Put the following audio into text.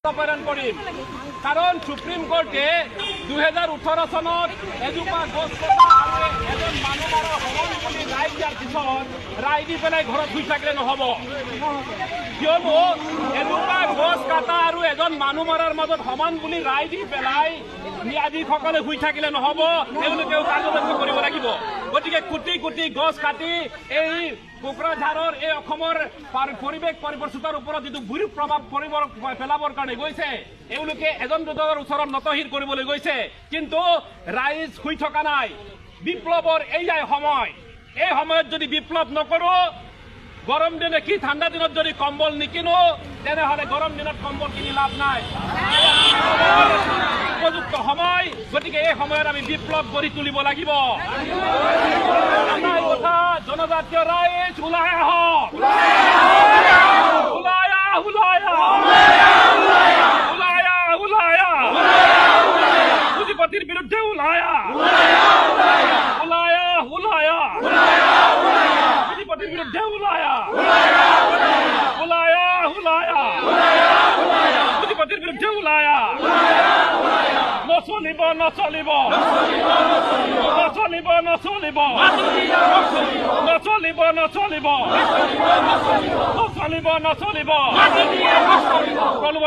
প্ৰেৰণ কৰিম কাৰণ সুপ্ৰিম কোৰ্টে 2018 চনত এজোপা গছ কটা আৰু এজন মানুহ মৰাৰ সমান বুলি ৰায় দিয়াৰ পিছত ৰায় দি পেলাই ঘৰত শুই থাকিলে নহ'ব কিয়নো এজোপা গছ কটা আৰু এজন মানুহ মৰাৰ মাজত সমান বুলি ৰায় দি পেলাই ন্যায়াধীশসকলে শুই থাকিলে নহ'ব তেওঁলোকেও কাৰ্যবাহী কৰিব লাগিব গতিকে কোটি কোটি গছ কাটি এই কোকৰাঝাৰৰ এই অসমৰ পৰিৱেশ পৰিৱৰ্তনৰ ওপৰত যিটো ভূৰি প্ৰভাৱ পেলাবৰ কাৰণে গৈছে এওঁলোকে এজন দুজনৰ ওচৰত নতশিৰ কৰিবলৈ গৈছে কিন্তু ৰাইজ শুই থকা নাই বিপ্লৱৰ এইয়াই সময় এই সময়ত যদি বিপ্লৱ নকৰো গৰম দিনে কি ঠাণ্ডা দিনত যদি কম্বল নিকিনো তেনেহ'লে গৰম দিনত কম্বল কিনি লাভ নাই উপযুক্ত সময় গতিকে এই সময়ত আমি বিপ্লৱ গঢ়ি তুলিব লাগিব কথা জনজাতীয় ৰাইজ ওলাই আহক পুঁজিপতিৰ বিৰুদ্ধে ওলাই আহ পুঁজিপতিৰ বিৰুদ্ধে ওলাই আহ পুঁজিপতিৰ বিৰুদ্ধে ওলাই আহ নচলিব নচলিব নচলিব নচলিব নচলিব নচলিব নচলিব নচলিব